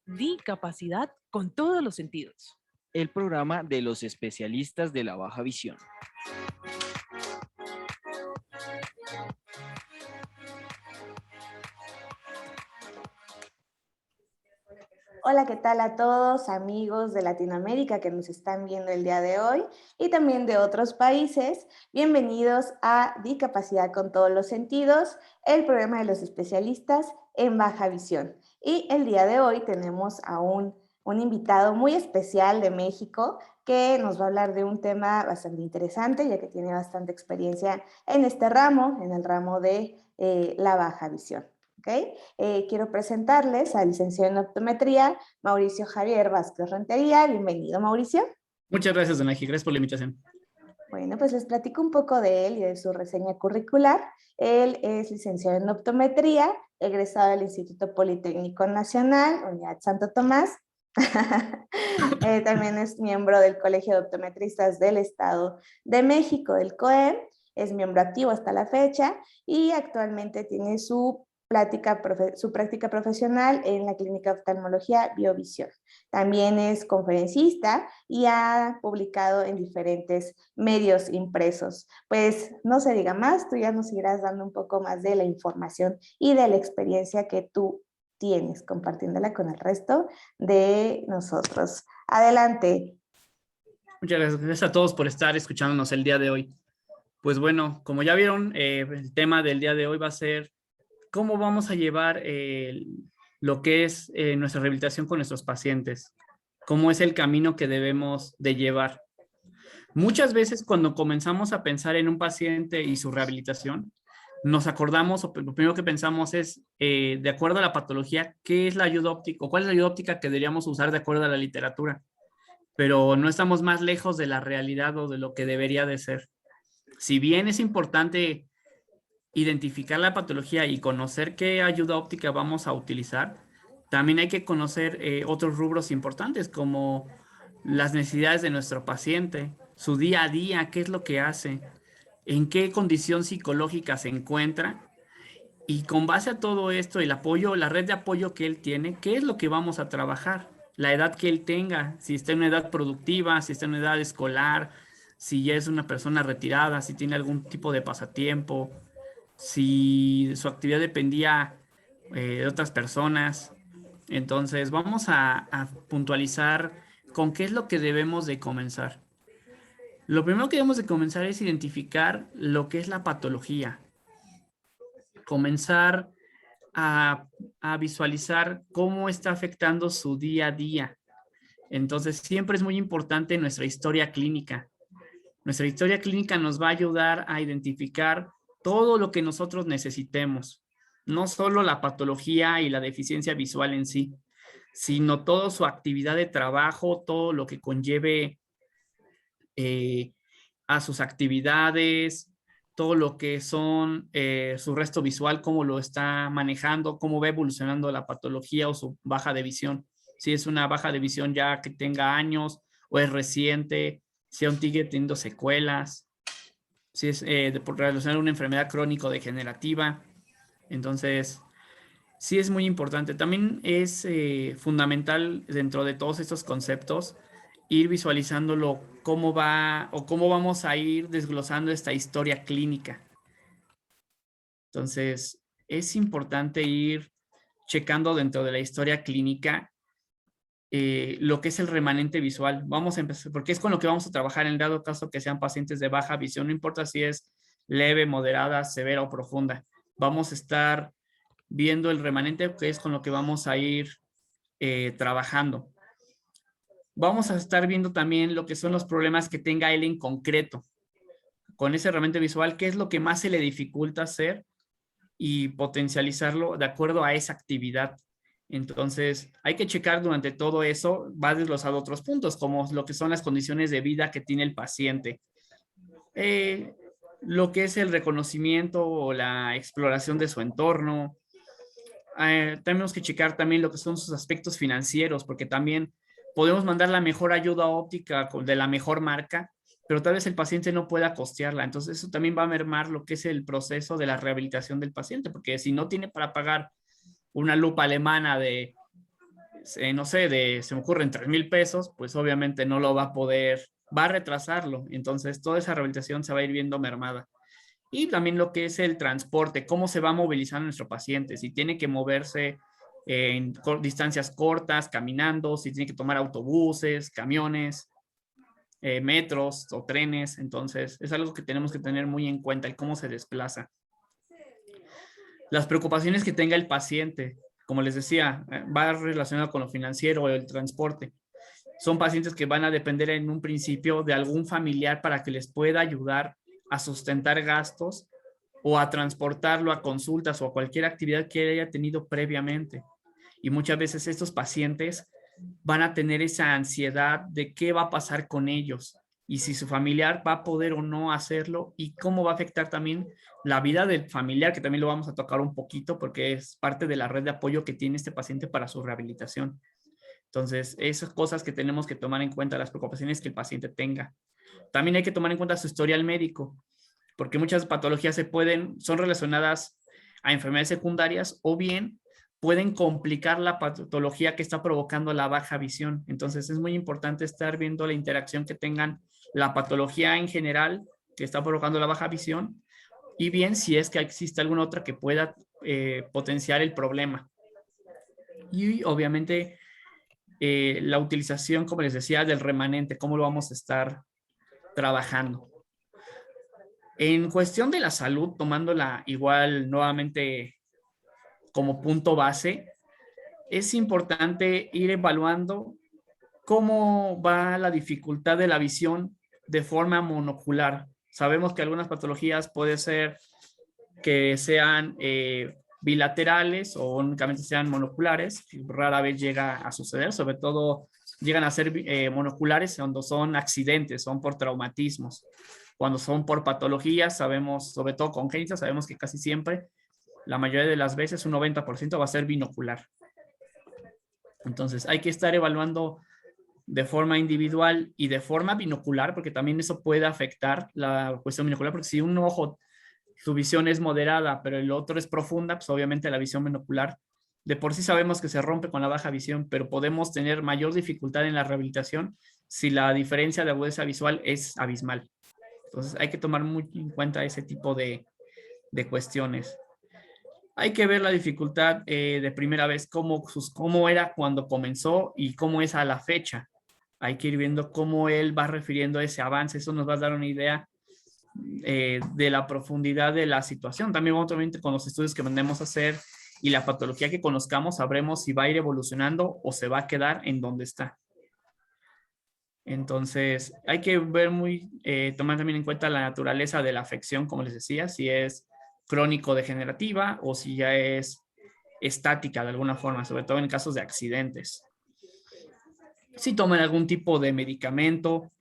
Discapacidad con todos los sentidos. El programa de los especialistas de la baja visión. Hola, ¿qué tal a todos amigos de Latinoamérica que nos están viendo el día de hoy y también de otros países? Bienvenidos a Discapacidad con todos los sentidos, el programa de los especialistas en baja visión. Y el día de hoy tenemos a un invitado muy especial de México que nos va a hablar de un tema bastante interesante, ya que tiene bastante experiencia en este ramo, en el ramo de la baja visión. ¿Okay? Quiero presentarles al licenciado en optometría, Mauricio Javier Vázquez Rentería. Bienvenido, Mauricio. Muchas gracias, Donaji. Gracias por la invitación. Bueno, pues les platico un poco de él y de su reseña curricular. Él es licenciado en optometría, egresado del Instituto Politécnico Nacional, Unidad Santo Tomás. También es miembro del Colegio de Optometristas del Estado de México, del COEM. Es miembro activo hasta la fecha y actualmente tiene su práctica profesional en la Clínica de Oftalmología Biovisión. También es conferencista y ha publicado en diferentes medios impresos. Pues no se diga más, tú ya nos irás dando un poco más de la información y de la experiencia que tú tienes, compartiéndola con el resto de nosotros. Adelante. Muchas gracias. Gracias a todos por estar escuchándonos el día de hoy. Pues bueno, como ya vieron, el tema del día de hoy va a ser cómo vamos a llevar lo que es nuestra rehabilitación con nuestros pacientes, cómo es el camino que debemos de llevar. Muchas veces cuando comenzamos a pensar en un paciente y su rehabilitación, nos acordamos, o lo primero que pensamos es, de acuerdo a la patología, ¿qué es la ayuda óptica o cuál es la ayuda óptica que deberíamos usar de acuerdo a la literatura? Pero no estamos más lejos de la realidad o de lo que debería de ser. Si bien es importante identificar la patología y conocer qué ayuda óptica vamos a utilizar, también hay que conocer otros rubros importantes como las necesidades de nuestro paciente, su día a día, qué es lo que hace, en qué condición psicológica se encuentra y con base a todo esto, el apoyo, la red de apoyo que él tiene, qué es lo que vamos a trabajar, la edad que él tenga, si está en una edad productiva, si está en una edad escolar, si ya es una persona retirada, si tiene algún tipo de pasatiempo, si su actividad dependía de otras personas. Entonces vamos a puntualizar con qué es lo que debemos de comenzar. Lo primero que debemos de comenzar es identificar lo que es la patología. Comenzar a visualizar cómo está afectando su día a día. Entonces siempre es muy importante nuestra historia clínica. Nuestra historia clínica nos va a ayudar a identificar todo lo que nosotros necesitemos, no solo la patología y la deficiencia visual en sí, sino toda su actividad de trabajo, todo lo que conlleve a sus actividades, todo lo que son su resto visual, cómo lo está manejando, cómo va evolucionando la patología o su baja de visión. Si es una baja de visión ya que tenga años o es reciente, si aún sigue teniendo secuelas, si es por relacionar una enfermedad crónico-degenerativa. Entonces, sí es muy importante. También es fundamental dentro de todos estos conceptos ir visualizándolo cómo va o cómo vamos a ir desglosando esta historia clínica. Entonces, es importante ir checando dentro de la historia clínica lo que es el remanente visual. Vamos a empezar, porque es con lo que vamos a trabajar en el dado caso que sean pacientes de baja visión, no importa si es leve, moderada, severa o profunda. Vamos a estar viendo el remanente, que es con lo que vamos a ir trabajando. Vamos a estar viendo también lo que son los problemas que tenga él en concreto. Con ese remanente visual, qué es lo que más se le dificulta hacer y potencializarlo de acuerdo a esa actividad. Entonces, hay que checar durante todo eso, va desglosado otros puntos, como lo que son las condiciones de vida que tiene el paciente. Lo que es el reconocimiento o la exploración de su entorno. Tenemos que checar también lo que son sus aspectos financieros, porque también podemos mandar la mejor ayuda óptica de la mejor marca, pero tal vez el paciente no pueda costearla. Entonces eso también va a mermar lo que es el proceso de la rehabilitación del paciente, porque si no tiene para pagar una lupa alemana de, no sé, se me ocurren 3,000 pesos, pues obviamente no lo va a poder, va a retrasarlo. Entonces toda esa rehabilitación se va a ir viendo mermada. Y también lo que es el transporte, cómo se va movilizando nuestro paciente, si tiene que moverse en distancias cortas, caminando, si tiene que tomar autobuses, camiones, metros o trenes. Entonces es algo que tenemos que tener muy en cuenta, el cómo se desplaza. Las preocupaciones que tenga el paciente, como les decía, va relacionado con lo financiero o el transporte. Son pacientes que van a depender en un principio de algún familiar para que les pueda ayudar a sustentar gastos o a transportarlo a consultas o a cualquier actividad que haya tenido previamente. Y muchas veces estos pacientes van a tener esa ansiedad de qué va a pasar con ellos y si su familiar va a poder o no hacerlo y cómo va a afectar también la vida del familiar, que también lo vamos a tocar un poquito porque es parte de la red de apoyo que tiene este paciente para su rehabilitación. Entonces, esas cosas que tenemos que tomar en cuenta, las preocupaciones que el paciente tenga. También hay que tomar en cuenta su historial médico, porque muchas patologías son relacionadas a enfermedades secundarias o bien pueden complicar la patología que está provocando la baja visión. Entonces, es muy importante estar viendo la interacción que tengan la patología en general que está provocando la baja visión y bien si es que existe alguna otra que pueda potenciar el problema. Y obviamente la utilización, como les decía, del remanente, cómo lo vamos a estar trabajando. En cuestión de la salud, tomándola igual nuevamente como punto base, es importante ir evaluando cómo va la dificultad de la visión de forma monocular. Sabemos que algunas patologías puede ser que sean bilaterales o únicamente sean monoculares, que rara vez llega a suceder, sobre todo llegan a ser monoculares cuando son accidentes, son por traumatismos. Cuando son por patologías, sabemos, sobre todo congénitas, sabemos que casi siempre, la mayoría de las veces, un 90% va a ser binocular. Entonces, hay que estar evaluando de forma individual y de forma binocular, porque también eso puede afectar la cuestión binocular, porque si un ojo, su visión es moderada, pero el otro es profunda, pues obviamente la visión binocular, de por sí sabemos que se rompe con la baja visión, pero podemos tener mayor dificultad en la rehabilitación si la diferencia de agudeza visual es abismal. Entonces hay que tomar muy en cuenta ese tipo de cuestiones. Hay que ver la dificultad de primera vez, cómo era cuando comenzó y cómo es a la fecha. Hay que ir viendo cómo él va refiriendo ese avance. Eso nos va a dar una idea de la profundidad de la situación. También obviamente con los estudios que mandemos a hacer y la patología que conozcamos, sabremos si va a ir evolucionando o se va a quedar en donde está. Entonces, hay que ver tomar también en cuenta la naturaleza de la afección, como les decía, si es crónico-degenerativa o si ya es estática de alguna forma, sobre todo en casos de accidentes. Si toman algún tipo de medicamento,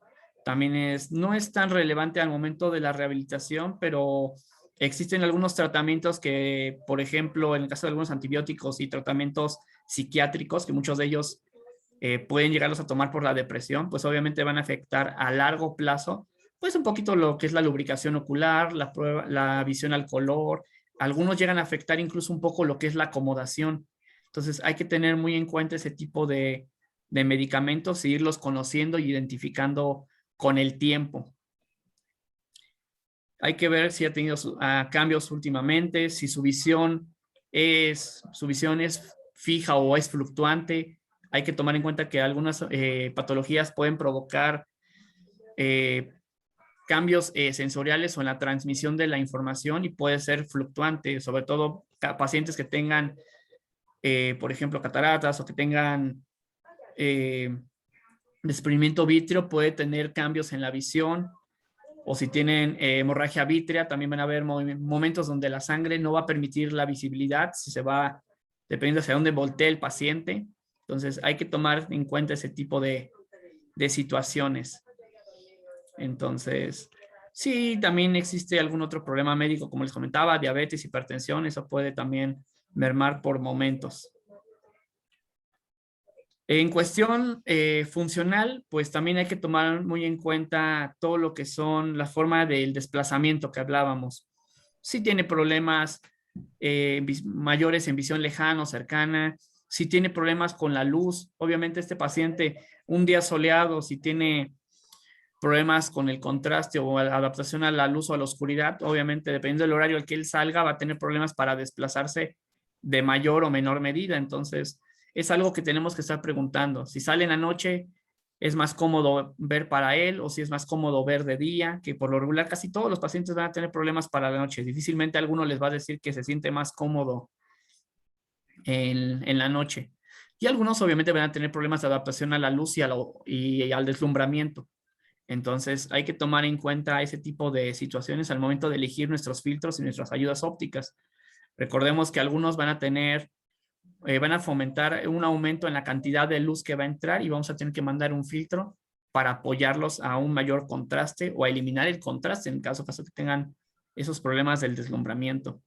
también no es tan relevante al momento de la rehabilitación, pero existen algunos tratamientos que, por ejemplo, en el caso de algunos antibióticos y tratamientos psiquiátricos, que muchos de ellos pueden llegarlos a tomar por la depresión, pues obviamente van a afectar a largo plazo, pues un poquito lo que es la lubricación ocular, la visión al color, algunos llegan a afectar incluso un poco lo que es la acomodación. Entonces hay que tener muy en cuenta ese tipo de medicamentos e irlos conociendo y identificando con el tiempo. Hay que ver si ha tenido cambios últimamente, si su visión es fija o es fluctuante. Hay que tomar en cuenta que algunas patologías pueden provocar cambios sensoriales o en la transmisión de la información y puede ser fluctuante, sobre todo pacientes que tengan, por ejemplo, cataratas o que tengan desprendimiento vítreo, puede tener cambios en la visión, o si tienen hemorragia vítrea, también van a haber momentos donde la sangre no va a permitir la visibilidad, si se va, dependiendo hacia dónde voltee el paciente. Entonces hay que tomar en cuenta ese tipo de situaciones. Entonces, sí, también existe algún otro problema médico, como les comentaba, diabetes, hipertensión, eso puede también mermar por momentos. En cuestión funcional, pues también hay que tomar muy en cuenta todo lo que son la forma del desplazamiento que hablábamos. Si tiene problemas mayores en visión lejana o cercana, si tiene problemas con la luz, obviamente este paciente un día soleado, si tiene problemas con el contraste o la adaptación a la luz o a la oscuridad, obviamente dependiendo del horario al que él salga va a tener problemas para desplazarse de mayor o menor medida. Entonces es algo que tenemos que estar preguntando. Si sale en la noche, es más cómodo ver para él, o si es más cómodo ver de día, que por lo regular casi todos los pacientes van a tener problemas para la noche. Difícilmente alguno les va a decir que se siente más cómodo en la noche. Y algunos obviamente van a tener problemas de adaptación a la luz y al deslumbramiento. Entonces hay que tomar en cuenta ese tipo de situaciones al momento de elegir nuestros filtros y nuestras ayudas ópticas. Recordemos que algunos van a fomentar un aumento en la cantidad de luz que va a entrar y vamos a tener que mandar un filtro para apoyarlos a un mayor contraste o a eliminar el contraste en caso que tengan esos problemas del deslumbramiento.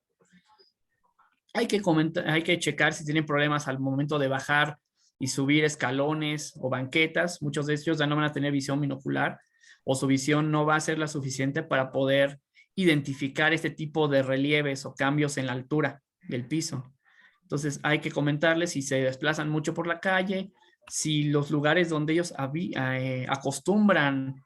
Hay que checar si tienen problemas al momento de bajar y subir escalones o banquetas. Muchos de ellos ya no van a tener visión binocular o su visión no va a ser la suficiente para poder identificar este tipo de relieves o cambios en la altura del piso. Entonces hay que comentarles si se desplazan mucho por la calle, si los lugares donde ellos acostumbran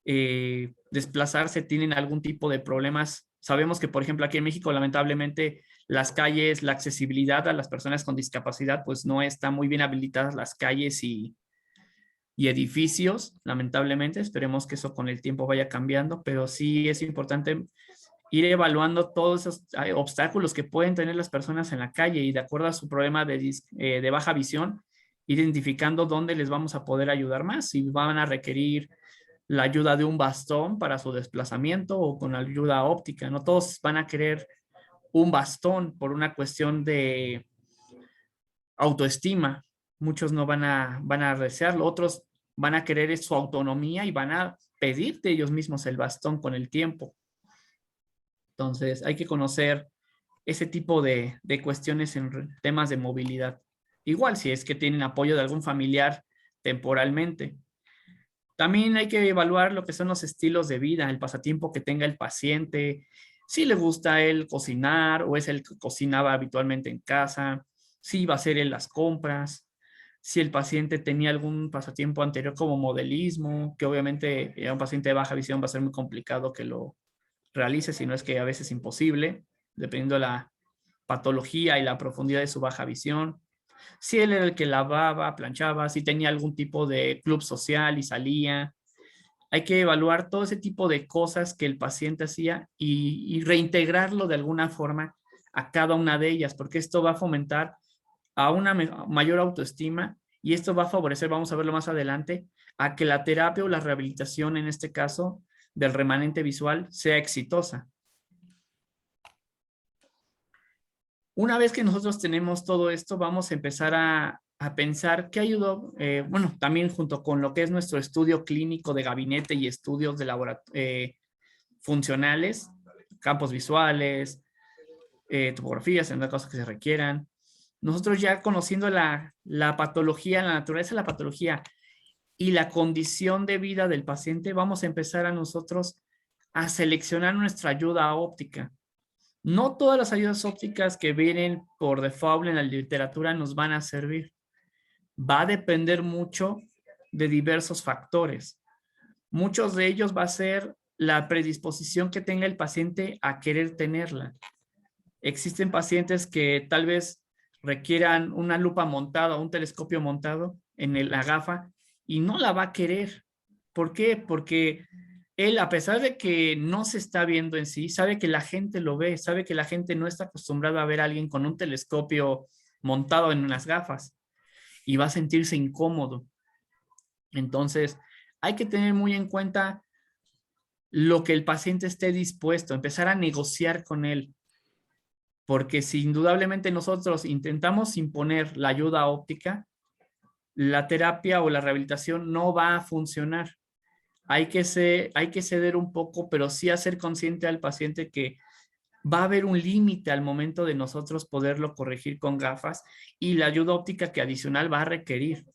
desplazarse tienen algún tipo de problemas. Sabemos que, por ejemplo, aquí en México, lamentablemente, las calles, la accesibilidad a las personas con discapacidad, pues no está muy bien habilitadas las calles y edificios, lamentablemente. Esperemos que eso con el tiempo vaya cambiando, pero sí es importante ir evaluando todos esos obstáculos que pueden tener las personas en la calle y de acuerdo a su problema de baja visión, identificando dónde les vamos a poder ayudar más, si van a requerir la ayuda de un bastón para su desplazamiento o con ayuda óptica. No todos van a querer un bastón por una cuestión de autoestima. Muchos no van a desearlo, otros van a querer su autonomía y van a pedirte ellos mismos el bastón con el tiempo. Entonces hay que conocer ese tipo de cuestiones en temas de movilidad. Igual si es que tienen apoyo de algún familiar temporalmente. También hay que evaluar lo que son los estilos de vida, el pasatiempo que tenga el paciente, si le gusta a él cocinar o es el que cocinaba habitualmente en casa, si va a hacer él las compras, si el paciente tenía algún pasatiempo anterior como modelismo, que obviamente a un paciente de baja visión va a ser muy complicado que lo realice, si no es que a veces imposible, dependiendo de la patología y la profundidad de su baja visión. Si él era el que lavaba, planchaba, si tenía algún tipo de club social y salía. Hay que evaluar todo ese tipo de cosas que el paciente hacía y reintegrarlo de alguna forma a cada una de ellas, porque esto va a fomentar a una mayor autoestima y esto va a favorecer, vamos a verlo más adelante, a que la terapia o la rehabilitación, en este caso, del remanente visual sea exitosa. Una vez que nosotros tenemos todo esto, vamos a empezar a pensar qué ayudó, bueno, también junto con lo que es nuestro estudio clínico de gabinete y estudios de funcionales, campos visuales, topografías, en las cosas que se requieran. Nosotros ya conociendo la patología, la naturaleza de la patología y la condición de vida del paciente, vamos a empezar a nosotros a seleccionar nuestra ayuda óptica. No todas las ayudas ópticas que vienen por default en la literatura nos van a servir. Va a depender mucho de diversos factores. Muchos de ellos va a ser la predisposición que tenga el paciente a querer tenerla. Existen pacientes que tal vez requieran una lupa montada o un telescopio montado en la gafa y no la va a querer. ¿Por qué? Porque él, a pesar de que no se está viendo en sí, sabe que la gente lo ve, sabe que la gente no está acostumbrada a ver a alguien con un telescopio montado en unas gafas y va a sentirse incómodo. Entonces, hay que tener muy en cuenta lo que el paciente esté dispuesto, empezar a negociar con él, porque si indudablemente nosotros intentamos imponer la ayuda óptica, la terapia o la rehabilitación no va a funcionar. Hay que ceder un poco, pero sí hacer consciente al paciente que va a haber un límite al momento de nosotros poderlo corregir con gafas y la ayuda óptica que adicional va a requerir.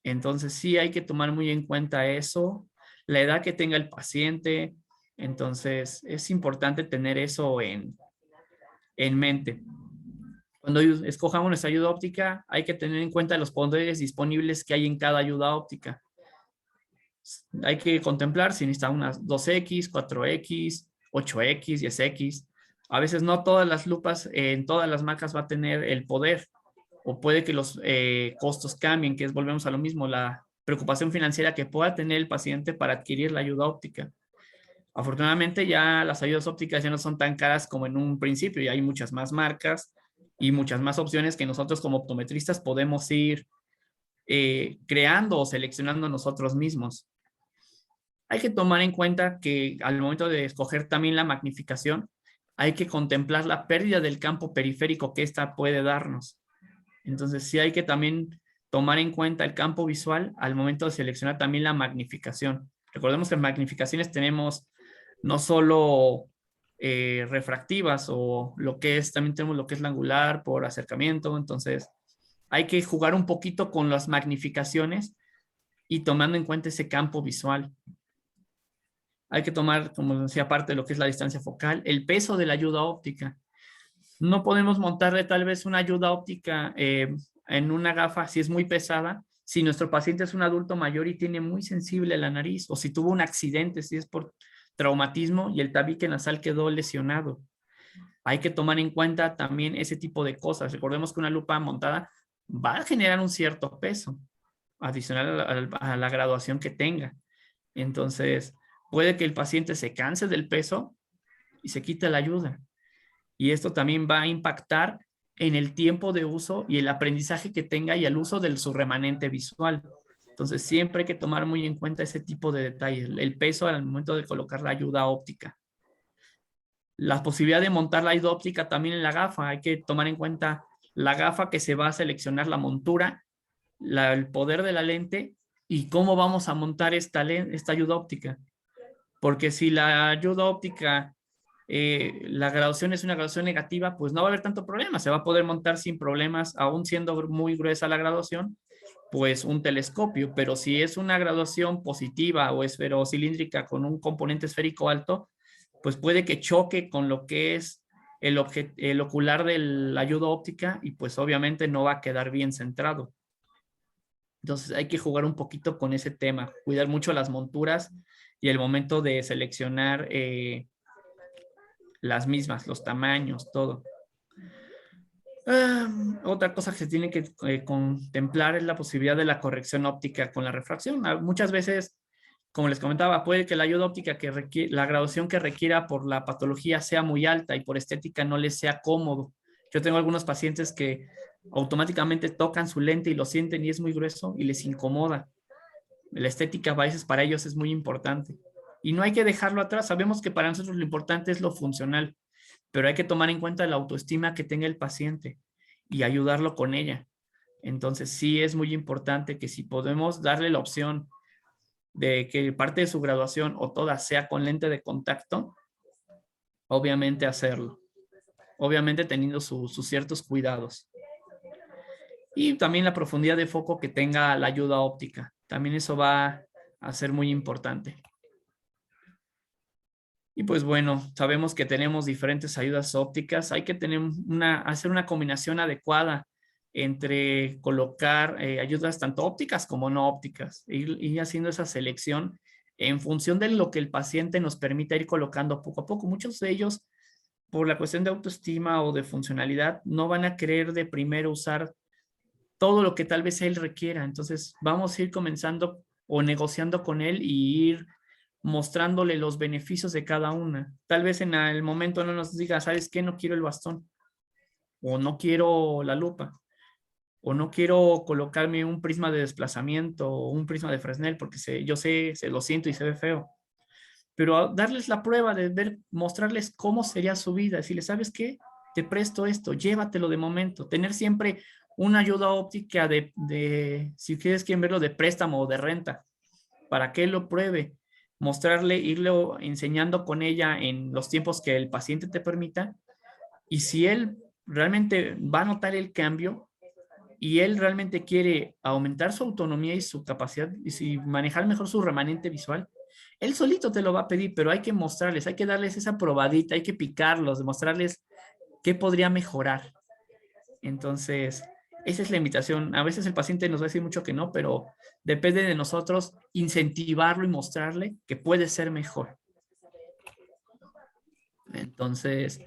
Entonces sí hay que tomar muy en cuenta eso, la edad que tenga el paciente. Entonces es importante tener eso en mente. Cuando escojamos nuestra ayuda óptica, hay que tener en cuenta los poderes disponibles que hay en cada ayuda óptica. Hay que contemplar si necesita unas 2X, 4X, 8X, 10X. A veces no todas las lupas en todas las marcas va a tener el poder, o puede que los costos cambien, que es, volvemos a lo mismo, la preocupación financiera que pueda tener el paciente para adquirir la ayuda óptica. Afortunadamente ya las ayudas ópticas ya no son tan caras como en un principio, ya hay muchas más marcas y muchas más opciones que nosotros como optometristas podemos ir creando o seleccionando nosotros mismos. Hay que tomar en cuenta que al momento de escoger también la magnificación, hay que contemplar la pérdida del campo periférico que ésta puede darnos. Entonces sí hay que también tomar en cuenta el campo visual al momento de seleccionar también la magnificación. Recordemos que en magnificaciones tenemos no solo refractivas o lo que es, también tenemos lo que es la angular por acercamiento. Entonces hay que jugar un poquito con las magnificaciones y tomando en cuenta ese campo visual. Hay que tomar, como decía, aparte de lo que es la distancia focal, el peso de la ayuda óptica. No podemos montarle tal vez una ayuda óptica en una gafa si es muy pesada, si nuestro paciente es un adulto mayor y tiene muy sensible la nariz, o si tuvo un accidente, si es por traumatismo y el tabique nasal quedó lesionado. Hay que tomar en cuenta también ese tipo de cosas. Recordemos que una lupa montada va a generar un cierto peso adicional a la graduación que tenga. Entonces, puede que el paciente se canse del peso y se quite la ayuda. Y esto también va a impactar en el tiempo de uso y el aprendizaje que tenga y el uso de su remanente visual. Entonces, siempre hay que tomar muy en cuenta ese tipo de detalles, el peso al momento de colocar la ayuda óptica. La posibilidad de montar la ayuda óptica también en la gafa, hay que tomar en cuenta la gafa que se va a seleccionar, la montura, el poder de la lente y cómo vamos a montar esta ayuda óptica. Porque si la ayuda óptica, la graduación es una graduación negativa, pues no va a haber tanto problema, se va a poder montar sin problemas, aún siendo muy gruesa la graduación, pues un telescopio. Pero si es una graduación positiva o esferocilíndrica con un componente esférico alto, pues puede que choque con lo que es el ocular de la ayuda óptica y pues obviamente no va a quedar bien centrado. Entonces hay que jugar un poquito con ese tema, cuidar mucho las monturas y el momento de seleccionar las mismas, los tamaños, todo. Otra cosa que se tiene que contemplar es la posibilidad de la corrección óptica con la refracción. Muchas veces, como les comentaba, puede que la ayuda óptica la graduación que requiera por la patología sea muy alta y por estética no les sea cómodo. Yo tengo algunos pacientes que automáticamente tocan su lente y lo sienten y es muy grueso y les incomoda. La estética a veces para ellos es muy importante. Y no hay que dejarlo atrás. Sabemos que para nosotros lo importante es lo funcional, pero hay que tomar en cuenta la autoestima que tenga el paciente y ayudarlo con ella. Entonces sí es muy importante que si podemos darle la opción de que parte de su graduación o toda sea con lente de contacto, obviamente hacerlo. Obviamente teniendo sus ciertos cuidados. Y también la profundidad de foco que tenga la ayuda óptica. También eso va a ser muy importante. Y pues bueno, sabemos que tenemos diferentes ayudas ópticas. Hay que hacer una combinación adecuada entre colocar ayudas tanto ópticas como no ópticas. Ir haciendo esa selección en función de lo que el paciente nos permita ir colocando poco a poco. Muchos de ellos, por la cuestión de autoestima o de funcionalidad, no van a querer de primero usar todo lo que tal vez él requiera. Entonces vamos a ir comenzando o negociando con él y ir mostrándole los beneficios de cada una. Tal vez en el momento no nos diga, ¿sabes qué? No quiero el bastón, o no quiero la lupa, o no quiero colocarme un prisma de desplazamiento o un prisma de Fresnel porque yo sé, se lo siento y se ve feo. Pero darles la prueba de ver, mostrarles cómo sería su vida, decirles, ¿sabes qué? Te presto esto, llévatelo de momento. Tener siempre una ayuda óptica si ustedes quieren verlo, de préstamo o de renta, para que él lo pruebe. Mostrarle, irle enseñando con ella en los tiempos que el paciente te permita. Y si él realmente va a notar el cambio, y él realmente quiere aumentar su autonomía y su capacidad y manejar mejor su remanente visual, él solito te lo va a pedir, pero hay que mostrarles, hay que darles esa probadita, hay que picarlos, demostrarles qué podría mejorar. Entonces, esa es la invitación. A veces el paciente nos va a decir mucho que no, pero depende de nosotros incentivarlo y mostrarle que puede ser mejor. Entonces,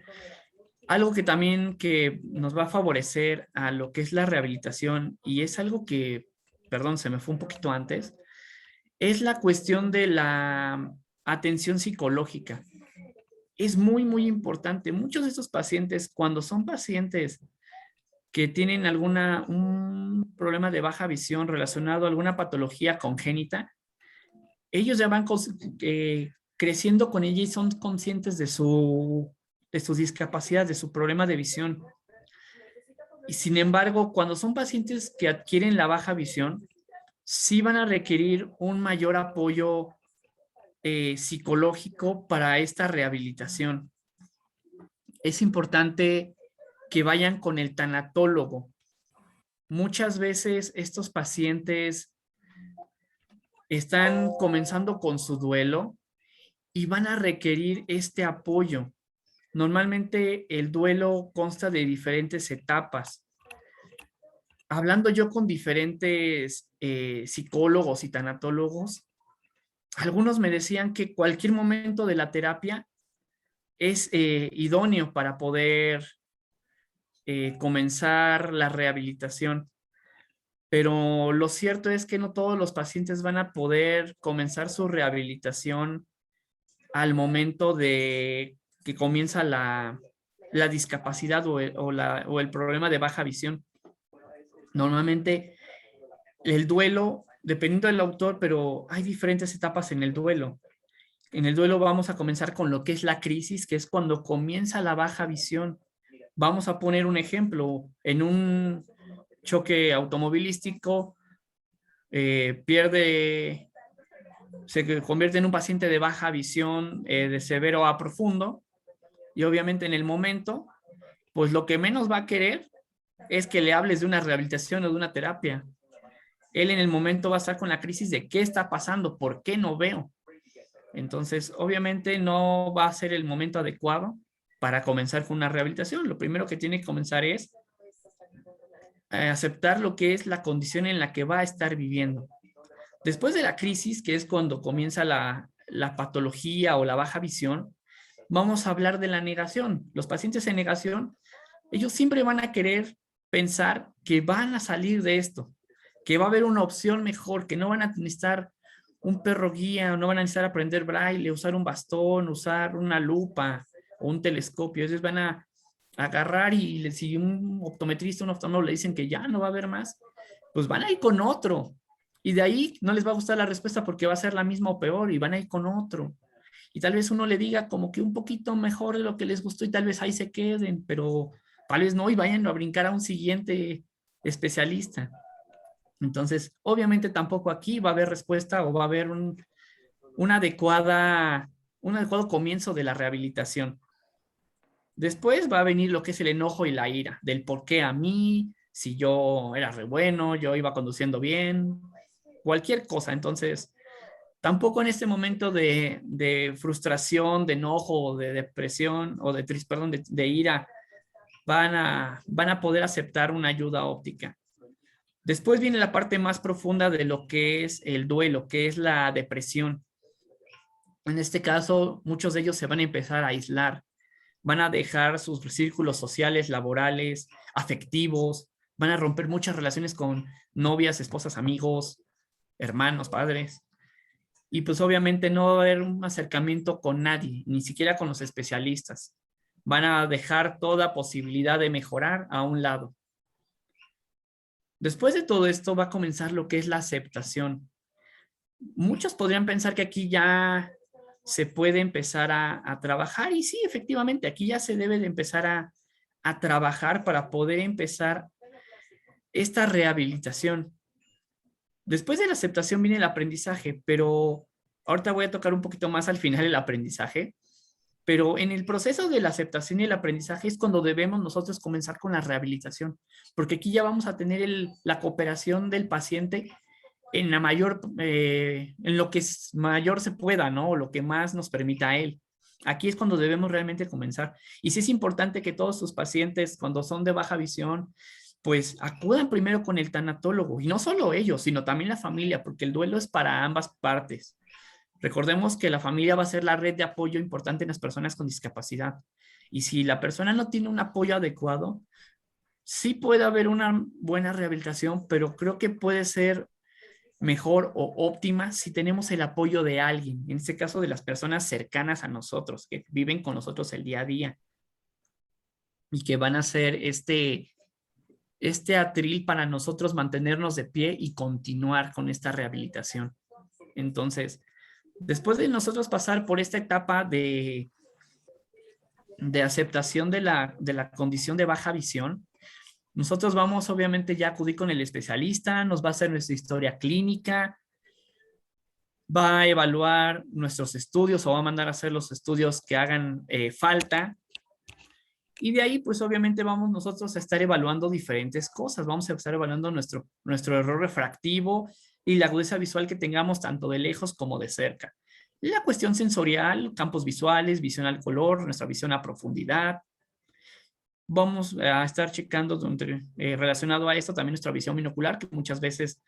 algo que también que nos va a favorecer a lo que es la rehabilitación, y es algo que, perdón, se me fue un poquito antes, es la cuestión de la atención psicológica. Es muy, muy importante. Muchos de estos pacientes, cuando son pacientes que tienen un problema de baja visión relacionado a alguna patología congénita, ellos ya van creciendo con ella y son conscientes de su discapacidad, de su problema de visión. Y sin embargo, cuando son pacientes que adquieren la baja visión, sí van a requerir un mayor apoyo psicológico para esta rehabilitación. Es importante que vayan con el tanatólogo. Muchas veces estos pacientes están comenzando con su duelo y van a requerir este apoyo. Normalmente el duelo consta de diferentes etapas. Hablando yo con diferentes psicólogos y tanatólogos, algunos me decían que cualquier momento de la terapia es idóneo para poder comenzar la rehabilitación. Pero lo cierto es que no todos los pacientes van a poder comenzar su rehabilitación al momento de que comienza la discapacidad o el problema de baja visión. Normalmente el duelo, dependiendo del autor, pero hay diferentes etapas en el duelo. En el duelo vamos a comenzar con lo que es la crisis, que es cuando comienza la baja visión. Vamos a poner un ejemplo. En un choque automovilístico, se convierte en un paciente de baja visión, de severo a profundo, y obviamente en el momento, pues lo que menos va a querer es que le hables de una rehabilitación o de una terapia. Él en el momento va a estar con la crisis de qué está pasando, por qué no veo. Entonces, obviamente no va a ser el momento adecuado para comenzar con una rehabilitación. Lo primero que tiene que comenzar es aceptar lo que es la condición en la que va a estar viviendo. Después de la crisis, que es cuando comienza la patología o la baja visión, vamos a hablar de la negación. Los pacientes en negación, ellos siempre van a querer pensar que van a salir de esto, que va a haber una opción mejor, que no van a necesitar un perro guía, no van a necesitar aprender braille, usar un bastón, usar una lupa o un telescopio. Ellos van a agarrar y si un optometrista, un oftalmólogo le dicen que ya no va a haber más, pues van a ir con otro. Y de ahí no les va a gustar la respuesta porque va a ser la misma o peor y van a ir con otro. Y tal vez uno le diga como que un poquito mejor de lo que les gustó y tal vez ahí se queden, pero tal vez no y vayan a brincar a un siguiente especialista. Entonces, obviamente tampoco aquí va a haber respuesta o va a haber un adecuado comienzo de la rehabilitación. Después va a venir lo que es el enojo y la ira, del por qué a mí, si yo era re bueno, yo iba conduciendo bien, cualquier cosa. Entonces, tampoco en este momento de frustración, de enojo, de depresión o de ira, van a poder aceptar una ayuda óptica. Después viene la parte más profunda de lo que es el duelo, que es la depresión. En este caso, muchos de ellos se van a empezar a aislar, van a dejar sus círculos sociales, laborales, afectivos, van a romper muchas relaciones con novias, esposas, amigos, hermanos, padres. Y pues obviamente no va a haber un acercamiento con nadie, ni siquiera con los especialistas. Van a dejar toda posibilidad de mejorar a un lado. Después de todo esto va a comenzar lo que es la aceptación. Muchos podrían pensar que aquí ya se puede empezar a trabajar y sí, efectivamente, aquí ya se debe de empezar a trabajar para poder empezar esta rehabilitación. Después de la aceptación viene el aprendizaje, pero ahorita voy a tocar un poquito más al final el aprendizaje, Pero en el proceso de la aceptación y el aprendizaje es cuando debemos nosotros comenzar con la rehabilitación, porque aquí ya vamos a tener la cooperación del paciente en la mayor, en lo que mayor se pueda, ¿no? O lo que más nos permita a él. Aquí es cuando debemos realmente comenzar. Y sí es importante que todos sus pacientes, cuando son de baja visión, pues acudan primero con el tanatólogo. Y no solo ellos, sino también la familia, porque el duelo es para ambas partes. Recordemos que la familia va a ser la red de apoyo importante en las personas con discapacidad. Y si la persona no tiene un apoyo adecuado, sí puede haber una buena rehabilitación, pero creo que puede ser mejor o óptima si tenemos el apoyo de alguien, en este caso de las personas cercanas a nosotros, que viven con nosotros el día a día y que van a ser este atril para nosotros mantenernos de pie y continuar con esta rehabilitación. Entonces, después de nosotros pasar por esta etapa de aceptación de la condición de baja visión, nosotros vamos obviamente ya a acudir con el especialista, nos va a hacer nuestra historia clínica, va a evaluar nuestros estudios o va a mandar a hacer los estudios que hagan falta. Y de ahí, pues obviamente vamos nosotros a estar evaluando diferentes cosas. Vamos a estar evaluando nuestro error refractivo y la agudeza visual que tengamos tanto de lejos como de cerca. La cuestión sensorial, campos visuales, visión al color, nuestra visión a profundidad. Vamos a estar checando relacionado a esto también nuestra visión binocular, que muchas veces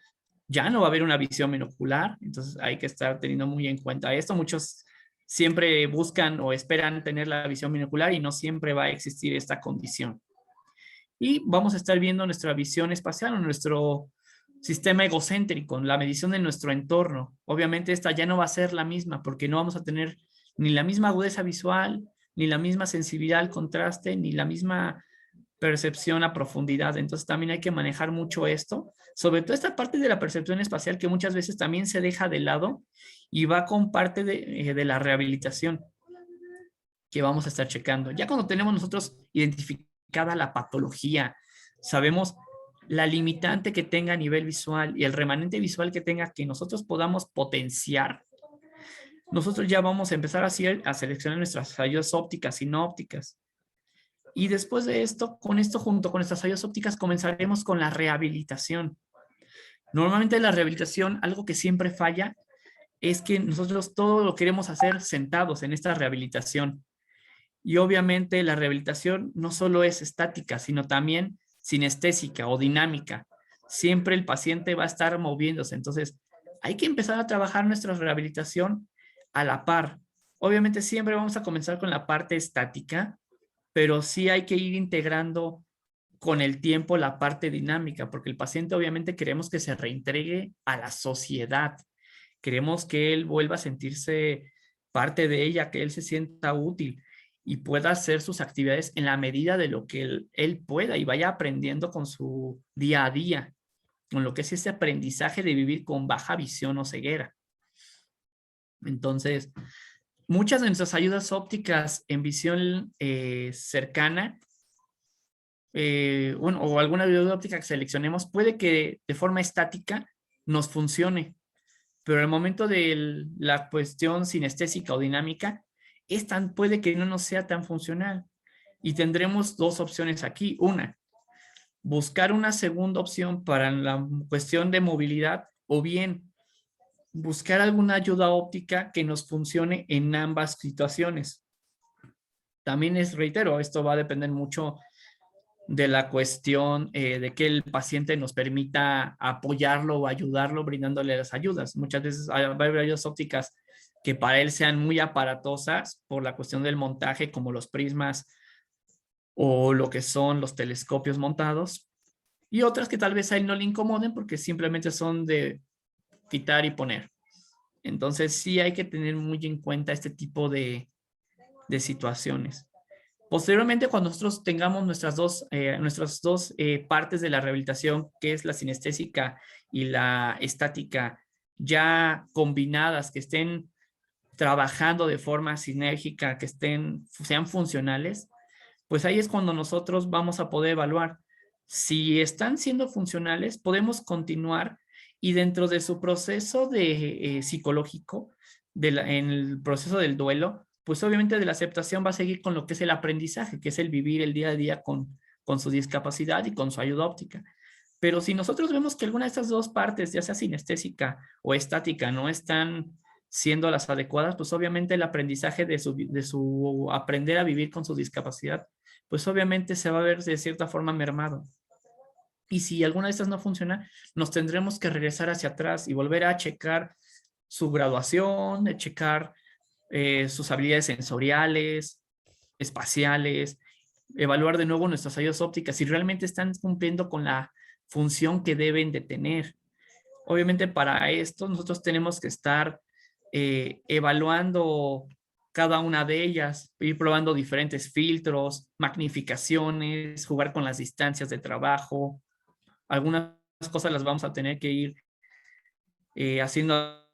ya no va a haber una visión binocular, entonces hay que estar teniendo muy en cuenta esto. Muchos siempre buscan o esperan tener la visión binocular y no siempre va a existir esta condición. Y vamos a estar viendo nuestra visión espacial o nuestro sistema egocéntrico, la medición de nuestro entorno. Obviamente esta ya no va a ser la misma porque no vamos a tener ni la misma agudeza visual, ni la misma sensibilidad al contraste, ni la misma percepción a profundidad. Entonces también hay que manejar mucho esto, sobre todo esta parte de la percepción espacial que muchas veces también se deja de lado y va con parte de la rehabilitación que vamos a estar checando. Ya cuando tenemos nosotros identificada la patología, sabemos la limitante que tenga a nivel visual y el remanente visual que tenga que nosotros podamos potenciar, nosotros ya vamos a empezar a seleccionar nuestras ayudas ópticas y no ópticas. Y después de esto, junto con nuestras ayudas ópticas, comenzaremos con la rehabilitación. Normalmente la rehabilitación, algo que siempre falla, es que nosotros todo lo queremos hacer sentados en esta rehabilitación. Y obviamente la rehabilitación no solo es estática, sino también sinestésica o dinámica. Siempre el paciente va a estar moviéndose. Entonces, hay que empezar a trabajar nuestra rehabilitación a la par. Obviamente siempre vamos a comenzar con la parte estática, pero sí hay que ir integrando con el tiempo la parte dinámica, porque el paciente obviamente queremos que se reintegre a la sociedad. Queremos que él vuelva a sentirse parte de ella, que él se sienta útil y pueda hacer sus actividades en la medida de lo que él pueda y vaya aprendiendo con su día a día, con lo que es ese aprendizaje de vivir con baja visión o ceguera. Entonces, muchas de nuestras ayudas ópticas en visión cercana, o alguna ayuda óptica que seleccionemos, puede que de forma estática nos funcione, pero al momento de la cuestión sinestésica o dinámica, puede que no nos sea tan funcional. Y tendremos dos opciones aquí. Una, buscar una segunda opción para la cuestión de movilidad, o bien buscar alguna ayuda óptica que nos funcione en ambas situaciones. También reitero, esto va a depender mucho de la cuestión de que el paciente nos permita apoyarlo o ayudarlo brindándole las ayudas. Muchas veces va a haber ayudas ópticas que para él sean muy aparatosas por la cuestión del montaje, como los prismas o lo que son los telescopios montados, y otras que tal vez a él no le incomoden porque simplemente son de quitar y poner. Entonces sí hay que tener muy en cuenta este tipo de situaciones. Posteriormente, cuando nosotros tengamos nuestras dos partes de la rehabilitación, que es la sinestésica y la estática, ya combinadas, que estén trabajando de forma sinérgica, que sean funcionales, pues ahí es cuando nosotros vamos a poder evaluar si están siendo funcionales. Podemos continuar y dentro de su proceso psicológico, en el proceso del duelo, pues obviamente de la aceptación va a seguir con lo que es el aprendizaje, que es el vivir el día a día con su discapacidad y con su ayuda óptica. Pero si nosotros vemos que alguna de estas dos partes, ya sea sinestésica o estática, no están siendo las adecuadas, pues obviamente el aprendizaje de su aprender a vivir con su discapacidad, pues obviamente se va a ver de cierta forma mermado. Y si alguna de estas no funciona, nos tendremos que regresar hacia atrás y volver a checar su graduación, de checar sus habilidades sensoriales, espaciales, evaluar de nuevo nuestras ayudas ópticas si realmente están cumpliendo con la función que deben de tener. Obviamente para esto nosotros tenemos que estar evaluando cada una de ellas, ir probando diferentes filtros, magnificaciones, jugar con las distancias de trabajo. Algunas cosas las vamos a tener que ir haciendo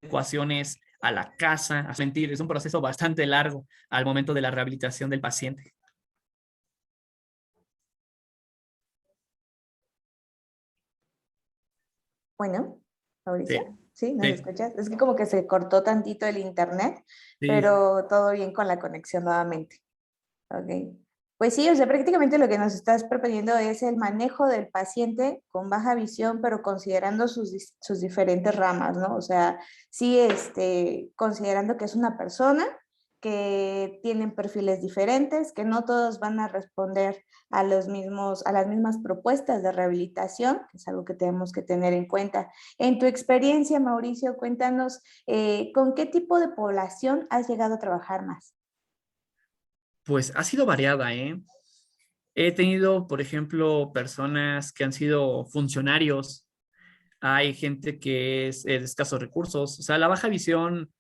adecuaciones a la casa, a sentir. Es un proceso bastante largo al momento de la rehabilitación del paciente. Bueno, Sí, Mauricio, ¿sí? ¿Nos sí, escuchas? Es que como que se cortó tantito el internet, sí. pero todo bien con la conexión nuevamente. Ok. Pues sí, o sea, prácticamente lo que nos estás proponiendo es el manejo del paciente con baja visión, pero considerando sus diferentes ramas, ¿no? O sea, sí, considerando que es una persona que tienen perfiles diferentes, que no todos van a responder a las mismas propuestas de rehabilitación, que es algo que tenemos que tener en cuenta. En tu experiencia, Mauricio, cuéntanos, ¿con qué tipo de población has llegado a trabajar más? Pues ha sido variada, ¿eh? He tenido, por ejemplo, personas que han sido funcionarios. Hay gente que es de escasos recursos. O sea, la baja visión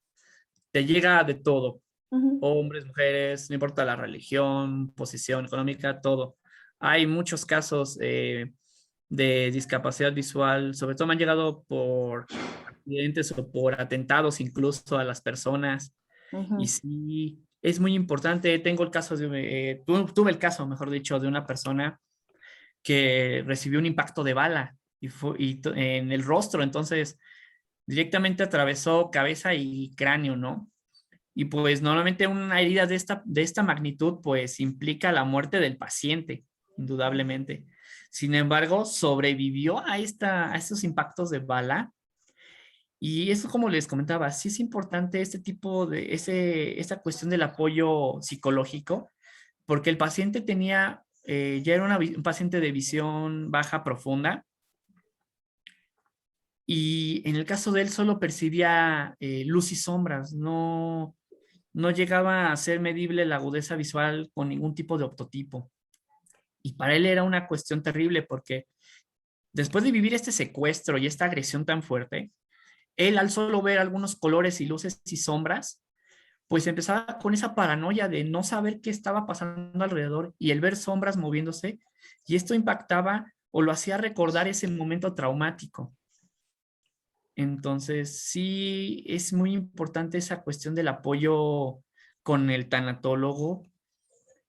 te llega de todo. Ujú, Hombres, mujeres, no importa la religión, posición económica, todo. Hay muchos casos de discapacidad visual, sobre todo me han llegado por accidentes o por atentados incluso a las personas. Y ujú. sí, es muy importante. Tengo el caso tuve el caso, mejor dicho, de una persona que recibió un impacto de bala en el rostro, entonces directamente atravesó cabeza y cráneo, ¿no? Y pues normalmente una herida de esta magnitud pues implica la muerte del paciente, indudablemente. Sin embargo, sobrevivió a estos impactos de bala y eso como les comentaba, sí es importante este tipo esta cuestión del apoyo psicológico, porque el paciente ya era un paciente de visión baja profunda y en el caso de él solo percibía luz y sombras, no llegaba a ser medible la agudeza visual con ningún tipo de optotipo. Y para él era una cuestión terrible porque después de vivir este secuestro y esta agresión tan fuerte, él al solo ver algunos colores y luces y sombras, pues empezaba con esa paranoia de no saber qué estaba pasando alrededor y el ver sombras moviéndose, y esto impactaba o lo hacía recordar ese momento traumático. Entonces, sí es muy importante esa cuestión del apoyo con el tanatólogo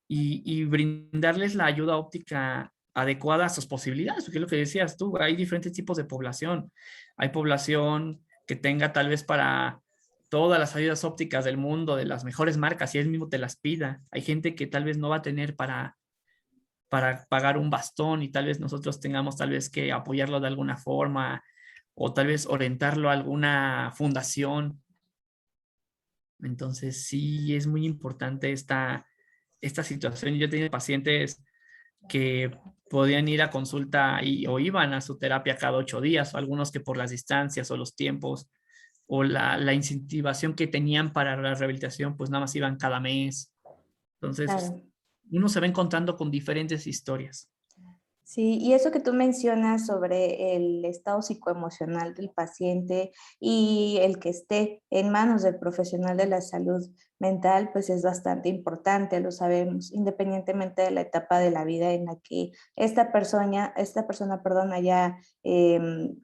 y brindarles la ayuda óptica adecuada a sus posibilidades, porque es lo que decías tú, hay diferentes tipos de población. Hay población que tenga tal vez para todas las ayudas ópticas del mundo, de las mejores marcas, y él mismo te las pida. Hay gente que tal vez no va a tener para pagar un bastón y tal vez nosotros tengamos tal vez que apoyarlo de alguna forma o tal vez orientarlo a alguna fundación. Entonces sí es muy importante esta situación. Yo he tenido pacientes que podían ir a consulta o iban a su terapia cada 8 días, o algunos que por las distancias o los tiempos o la incentivación que tenían para la rehabilitación, pues nada más iban cada mes. Entonces, Claro. uno se va encontrando con diferentes historias. Sí, y eso que tú mencionas sobre el estado psicoemocional del paciente y el que esté en manos del profesional de la salud mental, pues es bastante importante, lo sabemos, independientemente de la etapa de la vida en la que esta persona, perdón, haya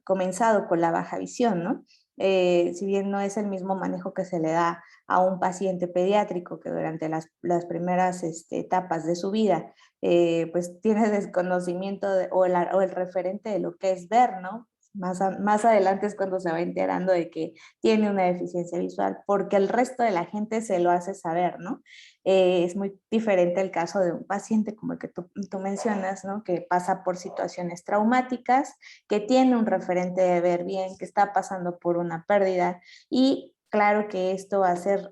comenzado con la baja visión, ¿no? si bien no es el mismo manejo que se le da a un paciente pediátrico que durante las primeras etapas de su vida, pues tiene desconocimiento o el referente de lo que es ver, ¿no? Más adelante es cuando se va enterando de que tiene una deficiencia visual, porque el resto de la gente se lo hace saber, ¿no? Es muy diferente el caso de un paciente como el que tú mencionas, ¿no? Que pasa por situaciones traumáticas, que tiene un referente de ver bien, que está pasando por una pérdida, y claro que esto va a ser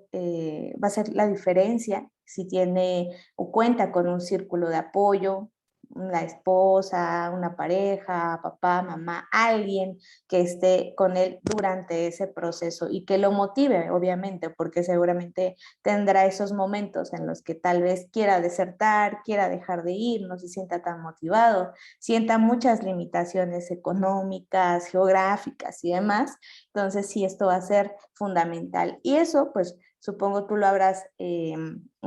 la diferencia si tiene o cuenta con un círculo de apoyo, la esposa, una pareja, papá, mamá, alguien que esté con él durante ese proceso y que lo motive, obviamente, porque seguramente tendrá esos momentos en los que tal vez quiera desertar, quiera dejar de ir, no se sienta tan motivado, sienta muchas limitaciones económicas, geográficas y demás. Entonces, sí, esto va a ser fundamental. Y eso, pues, supongo tú o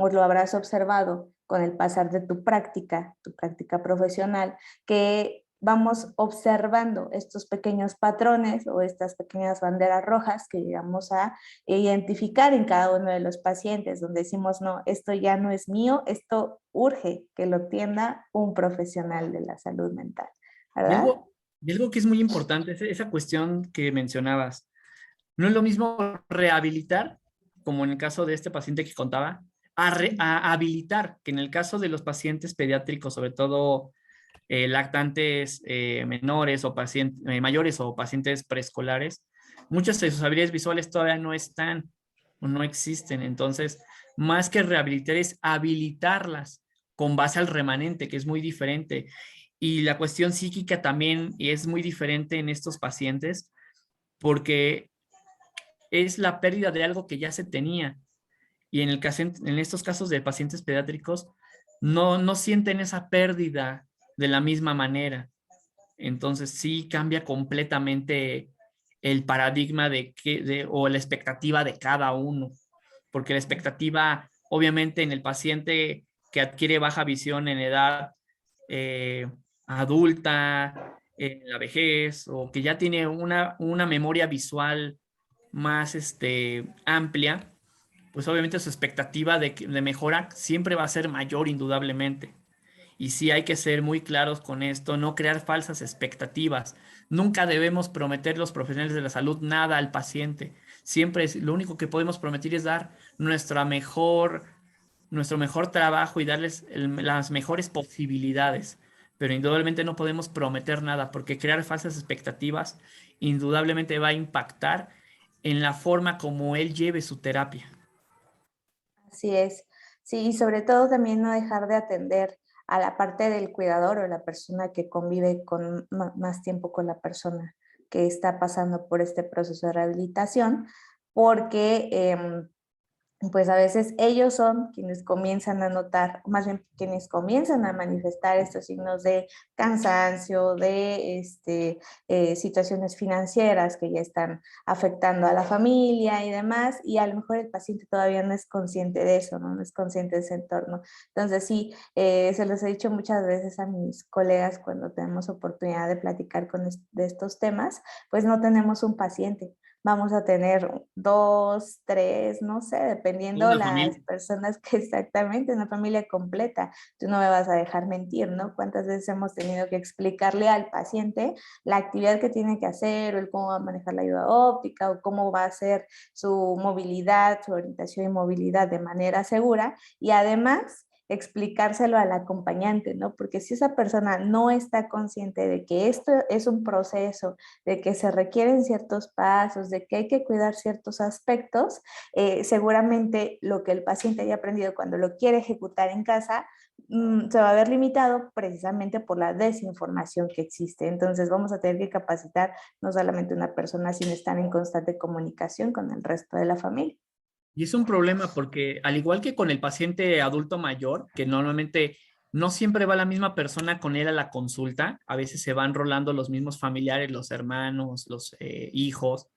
lo habrás observado con el pasar de tu práctica profesional, que vamos observando estos pequeños patrones o estas pequeñas banderas rojas que llegamos a identificar en cada uno de los pacientes, donde decimos, no, esto ya no es mío, esto urge que lo atienda un profesional de la salud mental, Y ¿verdad? algo que es muy importante es esa cuestión que mencionabas. No es lo mismo rehabilitar, como en el caso de este paciente que contaba, a habilitar, que en el caso de los pacientes pediátricos, sobre todo lactantes menores o pacientes mayores o pacientes preescolares, muchas de sus habilidades visuales todavía no están o no existen. Entonces, más que rehabilitar es habilitarlas con base al remanente, que es muy diferente. Y la cuestión psíquica también es muy diferente en estos pacientes porque es la pérdida de algo que ya se tenía. Y en estos casos de pacientes pediátricos, no sienten esa pérdida de la misma manera. Entonces sí cambia completamente el paradigma o la expectativa de cada uno, porque la expectativa, obviamente, en el paciente que adquiere baja visión en edad eh, adulta, en la vejez, o que ya tiene una memoria visual más amplia, pues obviamente su expectativa de mejora siempre va a ser mayor indudablemente. Y sí hay que ser muy claros con esto, no crear falsas expectativas. Nunca debemos prometer los profesionales de la salud nada al paciente. Siempre lo único que podemos prometer es dar nuestro mejor trabajo y darles las mejores posibilidades. Pero indudablemente no podemos prometer nada porque crear falsas expectativas indudablemente va a impactar en la forma como él lleve su terapia. Así es. Sí, y sobre todo también no dejar de atender a la parte del cuidador o la persona que convive con más tiempo con la persona que está pasando por este proceso de rehabilitación, porque pues a veces ellos son quienes comienzan a notar, más bien quienes comienzan a manifestar estos signos de cansancio, de situaciones financieras que ya están afectando a la familia y demás, y a lo mejor el paciente todavía no es consciente de eso, no es consciente de ese entorno. Entonces sí, se los he dicho muchas veces a mis colegas cuando tenemos oportunidad de platicar de estos temas, pues no tenemos un paciente, vamos a tener dos, tres, no sé, dependiendo Una familia. las personas que exactamente, una familia completa. Tú no me vas a dejar mentir, ¿no? ¿Cuántas veces hemos tenido que explicarle al paciente la actividad que tiene que hacer o el cómo va a manejar la ayuda óptica o cómo va a hacer su movilidad, su orientación y movilidad de manera segura? Y además explicárselo al acompañante, ¿no? Porque si esa persona no está consciente de que esto es un proceso, de que se requieren ciertos pasos, de que hay que cuidar ciertos aspectos, seguramente lo que el paciente haya aprendido cuando lo quiere ejecutar en casa se va a ver limitado precisamente por la desinformación que existe. Entonces vamos a tener que capacitar no solamente una persona, sino estar en constante comunicación con el resto de la familia. Y es un problema porque al igual que con el paciente adulto mayor, que normalmente no siempre va la misma persona con él a la consulta, a veces se van rolando los mismos familiares, los hermanos, los hijos.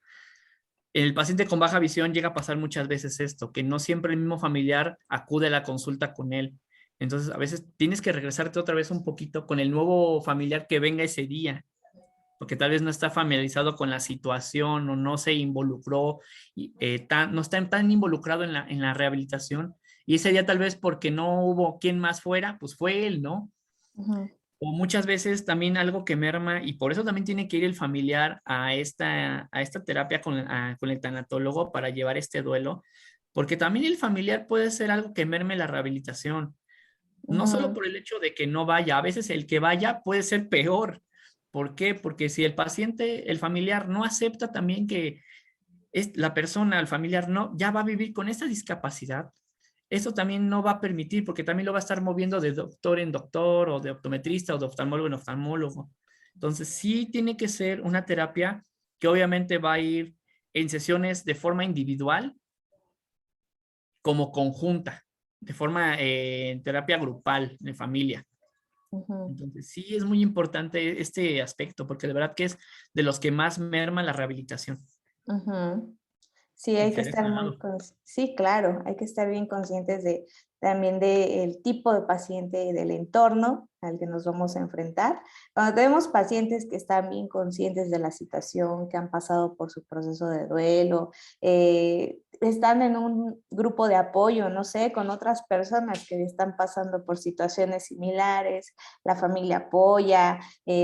El paciente con baja visión llega a pasar muchas veces esto, que no siempre el mismo familiar acude a la consulta con él. Entonces a veces tienes que regresarte otra vez un poquito con el nuevo familiar que venga ese día. porque tal vez no está familiarizado con la situación o no se involucró, no está tan involucrado en la rehabilitación. Y ese día tal vez porque no hubo quien más fuera, pues fue él, ¿no? Ujú, O muchas veces también algo que merma, y por eso también tiene que ir el familiar a esta terapia con el tanatólogo para llevar este duelo, porque también el familiar puede ser algo que merme la rehabilitación, no solo ujú, por el hecho de que no vaya, a veces el que vaya puede ser peor. ¿Por qué? Porque si el paciente, el familiar no acepta también que la persona, el familiar, no, ya va a vivir con esta discapacidad, eso también no va a permitir, porque también lo va a estar moviendo de doctor en doctor, o de optometrista, o de oftalmólogo en oftalmólogo. Entonces, sí tiene que ser una terapia que obviamente va a ir en sesiones de forma individual, como conjunta, de forma terapia grupal, de familia. ujú, Entonces, sí es muy importante este aspecto, porque de verdad que es de los que más merma la rehabilitación. ujú. Sí, Y hay que que de estar ese muy lado. sí, claro, hay que estar bien conscientes de también del tipo de paciente y del entorno al que nos vamos a enfrentar. Cuando tenemos pacientes que están bien conscientes de la situación, que han pasado por su proceso de duelo, están en un grupo de apoyo, no sé, con otras personas que están pasando por situaciones similares, la familia apoya,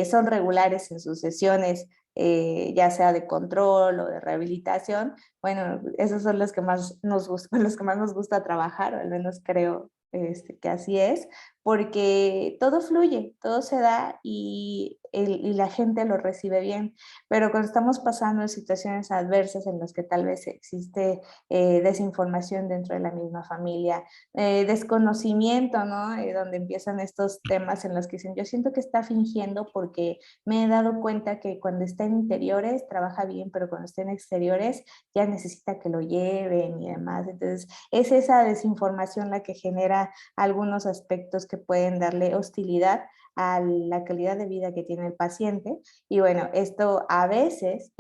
son regulares en sus sesiones, ya sea de control o de rehabilitación. Bueno, esos son los que más nos gustan, los que más nos gusta trabajar, o al menos creo que así es, porque todo fluye, todo se da y la gente lo recibe bien, pero cuando estamos pasando en situaciones adversas en las que tal vez existe desinformación dentro de la misma familia, desconocimiento, ¿no? Donde empiezan estos temas en los que dicen, yo siento que está fingiendo porque me he dado cuenta que cuando está en interiores trabaja bien, pero cuando está en exteriores ya necesita que lo lleven y demás. Entonces, es esa desinformación la que genera algunos aspectos que pueden darle hostilidad a la calidad de vida que tiene el paciente. Y bueno, esto a veces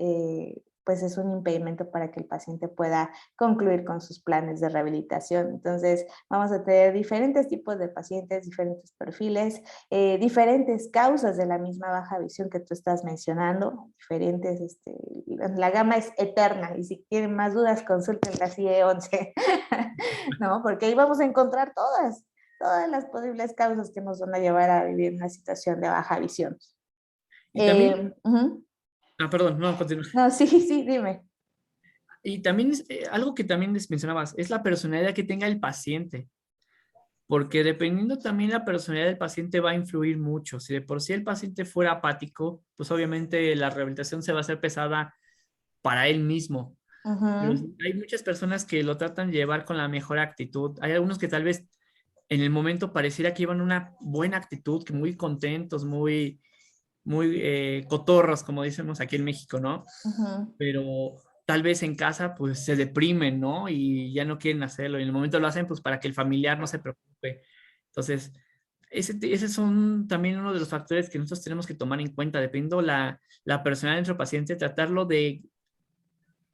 pues es un impedimento para que el paciente pueda concluir con sus planes de rehabilitación. Entonces, vamos a tener diferentes tipos de pacientes, diferentes perfiles, diferentes causas de la misma baja visión que tú estás mencionando, diferentes, la gama es eterna y si tienen más dudas consulten la CIE 11, ¿no? Porque ahí vamos a encontrar todas las posibles causas que nos van a llevar a vivir una situación de baja visión. Y también, Ujú. perdón, no, continúa. No, sí, sí, dime. Y también algo que también les mencionabas, es la personalidad que tenga el paciente, porque dependiendo también la personalidad del paciente va a influir mucho. Si de por sí el paciente fuera apático, pues obviamente la rehabilitación se va a hacer pesada para él mismo. Pero Ujú, hay muchas personas que lo tratan de llevar con la mejor actitud. Hay algunos que tal vez en el momento pareciera que llevan una buena actitud, que muy contentos, muy cotorros, como decimos aquí en México, ¿no? ujú. Pero tal vez en casa pues se deprimen, ¿no? Y ya no quieren hacerlo. Y en el momento lo hacen pues para que el familiar no se preocupe. Entonces, ese son también uno de los factores que nosotros tenemos que tomar en cuenta, dependiendo la personalidad de nuestro paciente, tratarlo de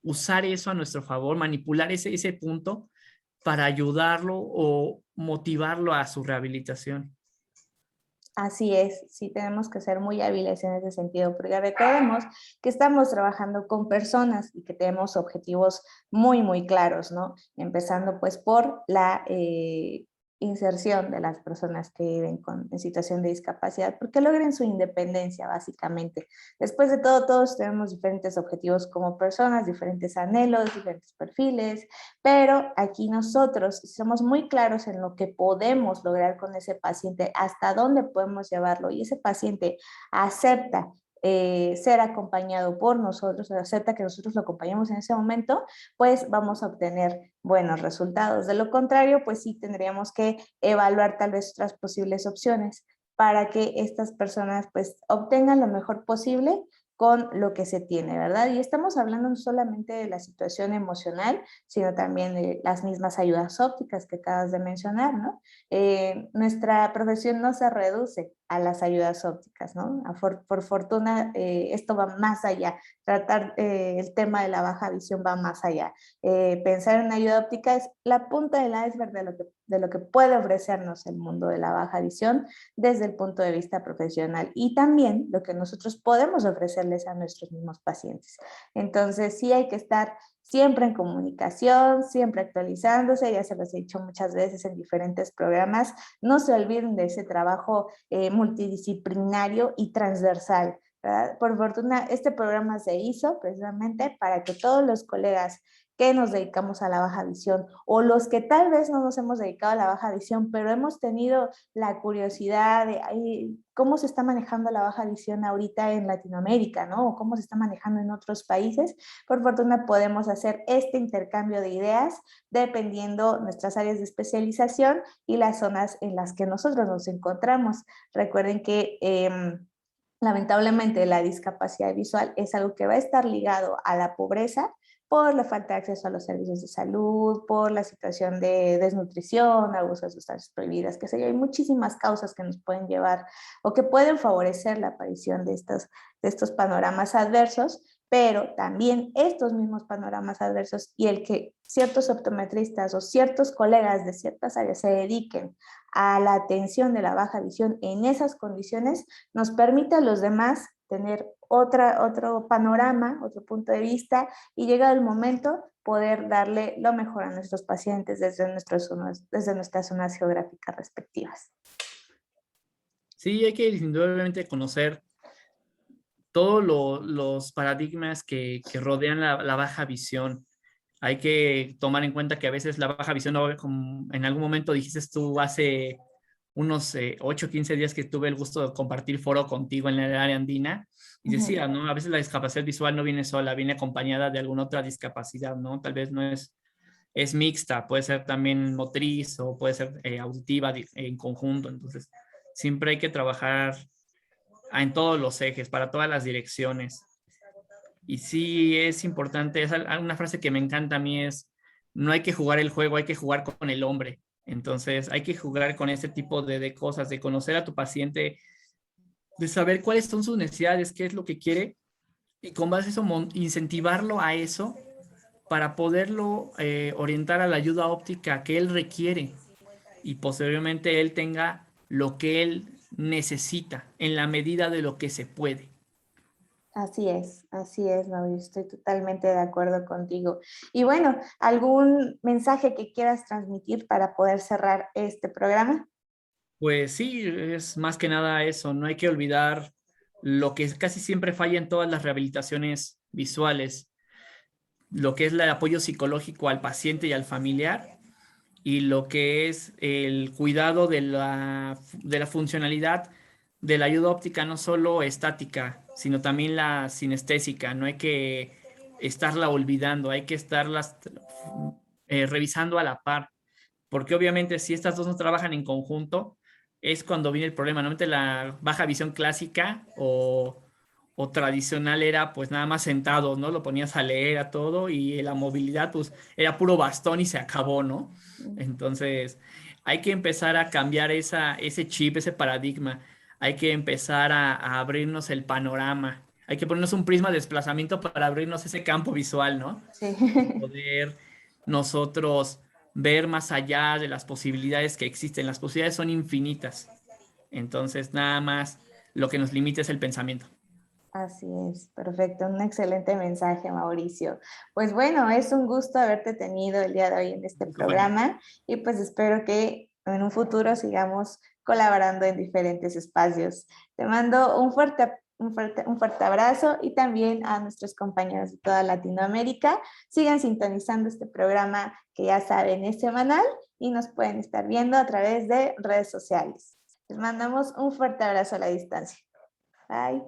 usar eso a nuestro favor, manipular ese punto para ayudarlo o motivarlo a su rehabilitación. Así es, sí tenemos que ser muy hábiles en ese sentido, porque recordemos que estamos trabajando con personas y que tenemos objetivos muy, muy claros, ¿no? Empezando pues por la inserción de las personas que viven en situación de discapacidad, porque logren su independencia, básicamente. Después de todo, todos tenemos diferentes objetivos como personas, diferentes anhelos, diferentes perfiles, pero aquí nosotros somos muy claros en lo que podemos lograr con ese paciente, hasta dónde podemos llevarlo, y ese paciente acepta ser acompañado por nosotros, acepta que nosotros lo acompañemos en ese momento, pues vamos a obtener buenos resultados. De lo contrario, pues sí tendríamos que evaluar tal vez otras posibles opciones para que estas personas pues obtengan lo mejor posible con lo que se tiene, ¿verdad? Y estamos hablando no solamente de la situación emocional, sino también de las mismas ayudas ópticas que acabas de mencionar, ¿no? Nuestra profesión no se reduce a las ayudas ópticas, ¿no? Por fortuna, esto va más allá. Tratar el tema de la baja visión va más allá. Pensar en una ayuda óptica es la punta del iceberg de lo que puede ofrecernos el mundo de la baja visión desde el punto de vista profesional y también lo que nosotros podemos ofrecerles a nuestros mismos pacientes. Entonces, sí hay que estar siempre en comunicación, siempre actualizándose, ya se los he dicho muchas veces en diferentes programas, no se olviden de ese trabajo multidisciplinario y transversal, ¿verdad? Por fortuna, este programa se hizo precisamente para que todos los colegas que nos dedicamos a la baja visión o los que tal vez no nos hemos dedicado a la baja visión, pero hemos tenido la curiosidad de cómo se está manejando la baja visión ahorita en Latinoamérica, ¿no? O cómo se está manejando en otros países. Por fortuna podemos hacer este intercambio de ideas dependiendo nuestras áreas de especialización y las zonas en las que nosotros nos encontramos. Recuerden que lamentablemente la discapacidad visual es algo que va a estar ligado a la pobreza por la falta de acceso a los servicios de salud, por la situación de desnutrición, abuso de sustancias prohibidas, qué sé yo. Hay muchísimas causas que nos pueden llevar o que pueden favorecer la aparición de estos panoramas adversos, pero también estos mismos panoramas adversos y el que ciertos optometristas o ciertos colegas de ciertas áreas se dediquen a la atención de la baja visión en esas condiciones nos permite a los demás tener otro panorama, otro punto de vista y llega el momento poder darle lo mejor a nuestros pacientes desde nuestras zonas geográficas respectivas. Sí, hay que indudablemente conocer todos los paradigmas que rodean la baja visión. Hay que tomar en cuenta que a veces la baja visión, como en algún momento dijiste tú hace unos 8 o 15 días que tuve el gusto de compartir foro contigo en el área andina, y decía, ¿no? A veces la discapacidad visual no viene sola, viene acompañada de alguna otra discapacidad, ¿no? Tal vez no es mixta, puede ser también motriz o puede ser auditiva en conjunto. Entonces, siempre hay que trabajar en todos los ejes, para todas las direcciones. Y sí es importante, es una frase que me encanta a mí es, no hay que jugar el juego, hay que jugar con el hombre. Entonces hay que jugar con este tipo de cosas, de conocer a tu paciente, de saber cuáles son sus necesidades, qué es lo que quiere, y con base a eso incentivarlo a eso para poderlo orientar a la ayuda óptica que él requiere y posteriormente él tenga lo que él necesita en la medida de lo que se puede. Así es, Mauricio, estoy totalmente de acuerdo contigo. Y bueno, ¿algún mensaje que quieras transmitir para poder cerrar este programa? Pues sí, es más que nada eso, no hay que olvidar lo que casi siempre falla en todas las rehabilitaciones visuales, lo que es el apoyo psicológico al paciente y al familiar y lo que es el cuidado de la funcionalidad de la ayuda óptica, no solo estática, sino también la sinestésica. No hay que estarla olvidando, hay que estarlas revisando a la par, porque obviamente si estas dos no trabajan en conjunto, es cuando viene el problema. Normalmente la baja visión clásica o tradicional era pues nada más sentado, ¿no? Lo ponías a leer a todo y la movilidad pues era puro bastón y se acabó, ¿no? Entonces hay que empezar a cambiar ese chip, ese paradigma. Hay que empezar a abrirnos el panorama. Hay que ponernos un prisma de desplazamiento para abrirnos ese campo visual, ¿no? Sí. Poder nosotros ver más allá de las posibilidades que existen. Las posibilidades son infinitas. Entonces, nada más lo que nos limita es el pensamiento. Así es, perfecto, un excelente mensaje, Mauricio. Pues bueno, es un gusto haberte tenido el día de hoy en este programa y pues espero que en un futuro sigamos colaborando en diferentes espacios. Te mando un fuerte abrazo y también a nuestros compañeros de toda Latinoamérica. Sigan sintonizando este programa que ya saben es semanal y nos pueden estar viendo a través de redes sociales. Les mandamos un fuerte abrazo a la distancia. Bye.